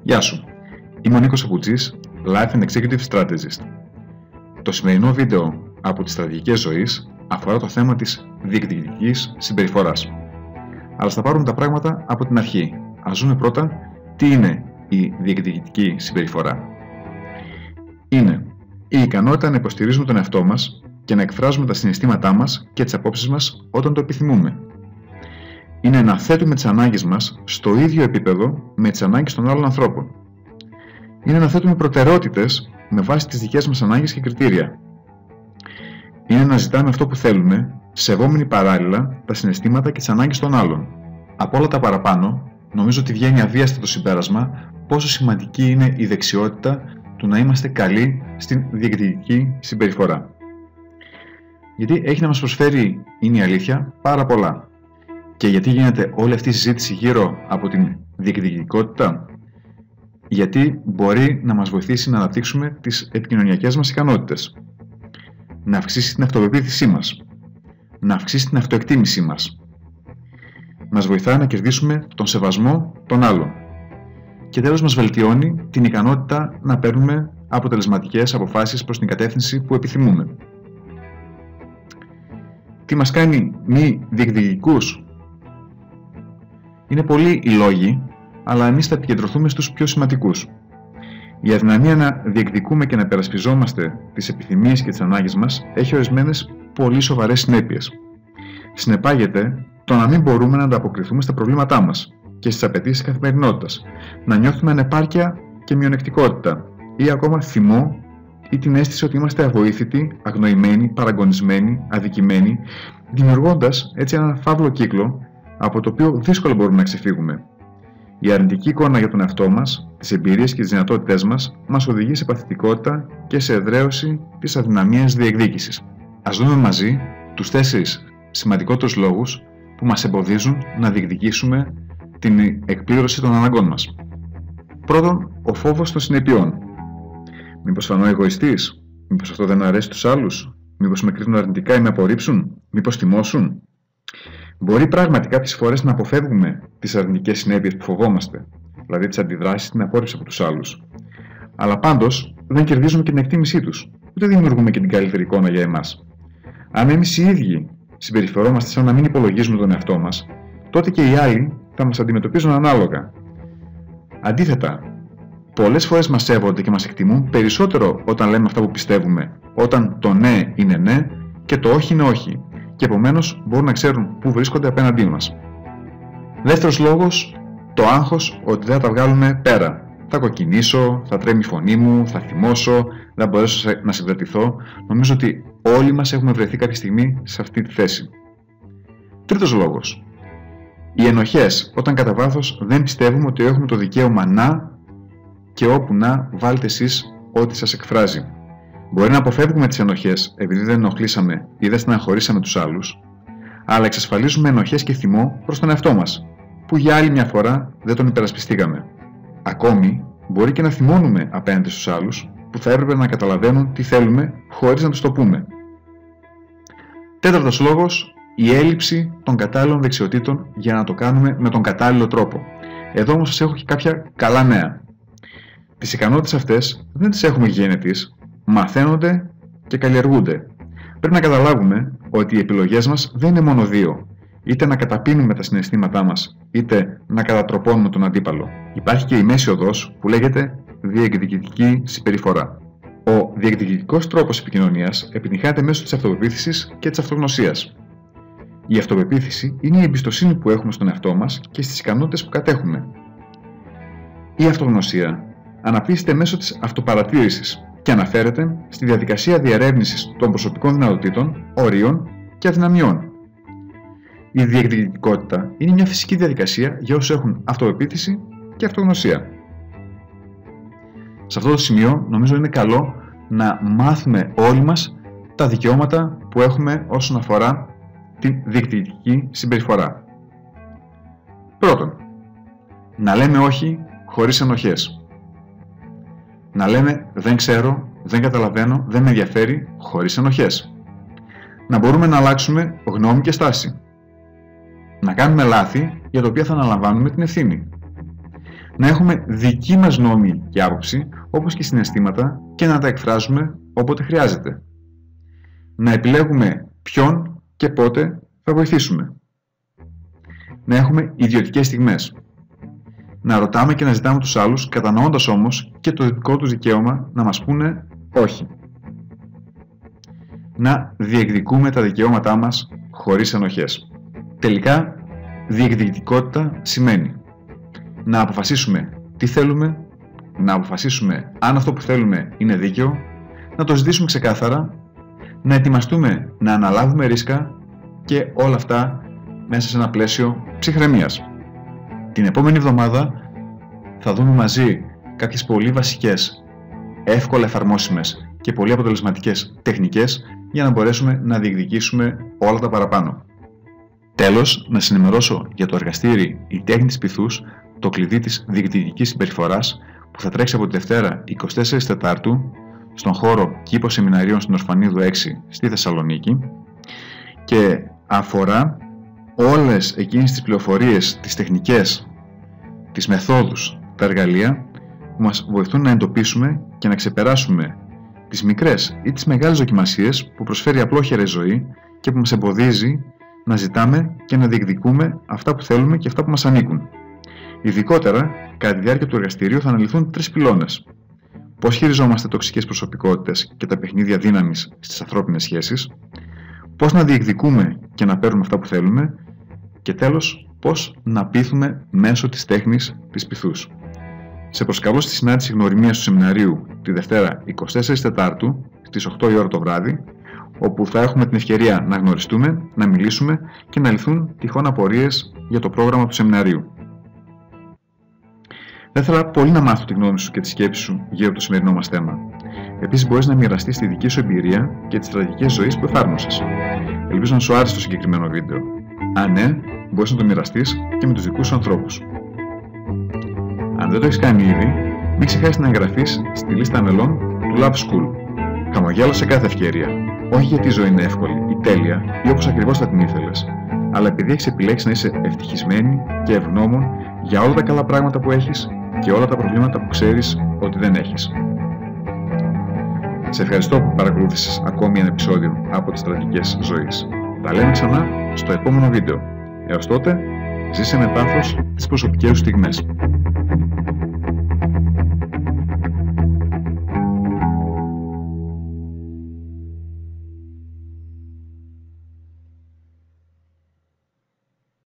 Γεια σου, είμαι ο Νίκος Απουτζής, Life and Executive Strategist. Το σημερινό βίντεο από τις στρατηγικές ζωής αφορά το θέμα της διεκδικητικής συμπεριφοράς. Αλλά θα πάρουμε τα πράγματα από την αρχή. Ας δούμε πρώτα τι είναι η διεκδικητική συμπεριφορά. Είναι η ικανότητα να υποστηρίζουμε τον εαυτό μας και να εκφράζουμε τα συναισθήματά μας και τις απόψεις μας όταν το επιθυμούμε. Είναι να θέτουμε τις ανάγκες μας στο ίδιο επίπεδο με τις ανάγκες των άλλων ανθρώπων. Είναι να θέτουμε προτεραιότητες με βάση τις δικές μας ανάγκες και κριτήρια. Είναι να ζητάμε αυτό που θέλουμε, σεβόμενοι παράλληλα τα συναισθήματα και τις ανάγκες των άλλων. Από όλα τα παραπάνω, νομίζω ότι βγαίνει αβίαστα το συμπέρασμα πόσο σημαντική είναι η δεξιότητα του να είμαστε καλοί στην διεκδικητική συμπεριφορά. Γιατί έχει να μας προσφέρει, είναι η αλήθεια, πάρα πολλά. Και γιατί γίνεται όλη αυτή η συζήτηση γύρω από την διεκδικητικότητα? Γιατί μπορεί να μας βοηθήσει να αναπτύξουμε τις επικοινωνιακές μας ικανότητες, να αυξήσει την αυτοπεποίθησή μας, να αυξήσει την αυτοεκτίμησή μας, μας βοηθάει να κερδίσουμε τον σεβασμό των άλλων και τέλος μας βελτιώνει την ικανότητα να παίρνουμε αποτελεσματικές αποφάσεις προς την κατεύθυνση που επιθυμούμε. Τι μας κάνει μη διεκδικητικούς? Είναι πολλοί οι λόγοι, αλλά εμείς θα επικεντρωθούμε στους πιο σημαντικούς. Η αδυναμία να διεκδικούμε και να υπερασπιζόμαστε τις επιθυμίες και τις ανάγκες μας έχει ορισμένες πολύ σοβαρές συνέπειες. Συνεπάγεται το να μην μπορούμε να ανταποκριθούμε στα προβλήματά μας και στις απαιτήσεις της καθημερινότητας, να νιώθουμε ανεπάρκεια και μειονεκτικότητα ή ακόμα θυμό ή την αίσθηση ότι είμαστε αβοήθητοι, αγνοημένοι, παραγωνισμένοι, αδικημένοι, δημιουργώντας έτσι έναν φαύλο κύκλο από το οποίο δύσκολα μπορούμε να ξεφύγουμε. Η αρνητική εικόνα για τον εαυτό μας, τις εμπειρίες και τις δυνατότητές μας οδηγεί σε παθητικότητα και σε εδραίωση της αδυναμίας διεκδίκησης. Ας δούμε μαζί τους 4 σημαντικότερους λόγους που μας εμποδίζουν να διεκδικήσουμε την εκπλήρωση των αναγκών μας. Πρώτον, ο φόβος των συνεπειών. Μήπως φανώ εγωιστής? Μήπως αυτό δεν αρέσει στους άλλους? Μήπως με κρίνουν αρνητικά ή με απορρίψουν? Μήπως τιμώσουν? Μπορεί πράγματι κάποιες φορές να αποφεύγουμε τις αρνητικές συνέπειες που φοβόμαστε, δηλαδή τις αντιδράσεις στην απόρριψη από τους άλλους. Αλλά πάντως δεν κερδίζουμε και την εκτίμησή τους, ούτε δημιουργούμε και την καλύτερη εικόνα για εμάς. Αν εμείς οι ίδιοι συμπεριφερόμαστε σαν να μην υπολογίζουμε τον εαυτό μας, τότε και οι άλλοι θα μας αντιμετωπίζουν ανάλογα. Αντίθετα, πολλές φορές μας σέβονται και μας εκτιμούν περισσότερο όταν λέμε αυτά που πιστεύουμε, όταν το ναι είναι ναι και το όχι είναι όχι, και επομένως μπορούν να ξέρουν πού βρίσκονται απέναντί μας. Δεύτερος λόγος, το άγχος ότι δεν θα τα βγάλουμε πέρα. Θα κοκκινήσω, θα τρέμει η φωνή μου, θα θυμώσω, δεν μπορέσω να συγκρατηθώ. Νομίζω ότι όλοι μας έχουμε βρεθεί κάποια στιγμή σε αυτή τη θέση. Τρίτος λόγος, οι ενοχές, όταν κατά βάθος δεν πιστεύουμε ότι έχουμε το δικαίωμα να και όπου να βάλτε εσείς ό,τι σας εκφράζει. Μπορεί να αποφεύγουμε τις ενοχές επειδή δεν ενοχλήσαμε ή δεν στεναχωρήσαμε τους άλλους, αλλά εξασφαλίζουμε ενοχές και θυμό προς τον εαυτό μας, που για άλλη μια φορά δεν τον υπερασπιστήκαμε. Ακόμη, μπορεί και να θυμώνουμε απέναντι στους άλλους που θα έπρεπε να καταλαβαίνουν τι θέλουμε χωρίς να τους το πούμε. Τέταρτος λόγος, η έλλειψη των κατάλληλων δεξιοτήτων για να το κάνουμε με τον κατάλληλο τρόπο. Εδώ όμως σας έχω και κάποια καλά νέα. Τις ικανότητες αυτές δεν τις έχουμε γένετης, μαθαίνονται και καλλιεργούνται. Πρέπει να καταλάβουμε ότι οι επιλογές μας δεν είναι μόνο δύο, είτε να καταπίνουμε τα συναισθήματά μας, είτε να κατατροπώνουμε τον αντίπαλο. Υπάρχει και η μέση οδός που λέγεται διεκδικητική συμπεριφορά. Ο διεκδικητικός τρόπος επικοινωνίας επιτυγχάνεται μέσω της αυτοπεποίθησης και της αυτογνωσίας. Η αυτοπεποίθηση είναι η εμπιστοσύνη που έχουμε στον εαυτό μας και στις ικανότητες που κατέχουμε. Η αυτογνωσία αναπτύσσεται μέσω της αυτοπαρατήρησης και αναφέρεται στη διαδικασία διερεύνησης των προσωπικών δυνατοτήτων, ορίων και αδυναμιών. Η διεκδικητικότητα είναι μια φυσική διαδικασία για όσους έχουν αυτοπεποίθηση και αυτογνωσία. Σε αυτό το σημείο νομίζω είναι καλό να μάθουμε όλοι μας τα δικαιώματα που έχουμε όσον αφορά τη διεκδικητική συμπεριφορά. Πρώτον, να λέμε όχι χωρίς ενοχές. Να λέμε δεν ξέρω, δεν καταλαβαίνω, δεν με ενδιαφέρει, χωρίς ενοχές. Να μπορούμε να αλλάξουμε γνώμη και στάση. Να κάνουμε λάθη για τα οποία θα αναλαμβάνουμε την ευθύνη. Να έχουμε δική μας γνώμη και άποψη, όπως και συναισθήματα, και να τα εκφράζουμε όποτε χρειάζεται. Να επιλέγουμε ποιον και πότε θα βοηθήσουμε. Να έχουμε ιδιωτικές στιγμές. Να ρωτάμε και να ζητάμε τους άλλους, κατανοώντας όμως και το δικό τους δικαίωμα να μας πούνε όχι. Να διεκδικούμε τα δικαιώματά μας χωρίς ενοχές. Τελικά, διεκδικητικότητα σημαίνει να αποφασίσουμε τι θέλουμε, να αποφασίσουμε αν αυτό που θέλουμε είναι δίκαιο, να το ζητήσουμε ξεκάθαρα, να ετοιμαστούμε να αναλάβουμε ρίσκα και όλα αυτά μέσα σε ένα πλαίσιο ψυχραιμίας. Την επόμενη εβδομάδα θα δούμε μαζί κάποιες πολύ βασικές, εύκολα εφαρμόσιμες και πολύ αποτελεσματικές τεχνικές για να μπορέσουμε να διεκδικήσουμε όλα τα παραπάνω. Τέλος, να συνημερώσω για το εργαστήρι «Η τέχνη της πυθούς», το κλειδί της διεκδικητικής συμπεριφοράς, που θα τρέξει από τη Δευτέρα 24 Τετάρτου στον χώρο Κήπο Σεμιναρίων στην Ορφανίδου 6 στη Θεσσαλονίκη και αφορά όλες εκείνες τις πληροφορίες, τις τεχνικές, τις μεθόδους, τα εργαλεία που μας βοηθούν να εντοπίσουμε και να ξεπεράσουμε τις μικρές ή τις μεγάλες δοκιμασίες που προσφέρει η απλόχερη ζωή και που μας εμποδίζει να ζητάμε και να διεκδικούμε αυτά που θέλουμε και αυτά που μας ανήκουν. Ειδικότερα, κατά τη διάρκεια του εργαστηρίου θα αναλυθούν 3 πυλώνες. Πώς χειριζόμαστε τοξικές προσωπικότητες και τα παιχνίδια δύναμης στις ανθρώπινες σχέσεις, πώς να διεκδικούμε και να παίρνουμε αυτά που θέλουμε και τέλος, πώς να πείθουμε μέσω της τέχνης της πυθούς. Σε προσκαλώ στη συνάντηση γνωριμίας του σεμιναρίου τη Δευτέρα 24 Τετάρτου στις 8 η ώρα το βράδυ, όπου θα έχουμε την ευκαιρία να γνωριστούμε, να μιλήσουμε και να λυθούν τυχόν απορίες για το πρόγραμμα του σεμιναρίου. Θα ήθελα πολύ να μάθω τη γνώμη σου και τη σκέψη σου γύρω από το σημερινό μας θέμα. Επίσης, μπορείς να μοιραστείς τη δική σου εμπειρία και τις στρατηγικές ζωής που εφάρμοσες. Ελπίζω να σου άρεσε το συγκεκριμένο βίντεο. Αν ναι, μπορείς να το μοιραστείς και με τους δικούς σου ανθρώπους. Αν δεν το έχεις κάνει ήδη, μην ξεχάσεις να εγγραφείς στη λίστα μελών του Love School. Χαμογέλα σε κάθε ευκαιρία. Όχι γιατί η ζωή είναι εύκολη ή τέλεια ή όπως ακριβώς θα την ήθελες, αλλά επειδή έχεις επιλέξει να είσαι ευτυχισμένη και ευγνώμων για όλα τα καλά πράγματα που έχεις και όλα τα προβλήματα που ξέρεις ότι δεν έχεις. Σε ευχαριστώ που παρακολούθησες ακόμη ένα επεισόδιο από τις στρατηγικές ζωής. Τα λέμε ξανά στο επόμενο βίντεο. Έως τότε, ζήσε με πάθος τις προσωπικές σου στιγμές.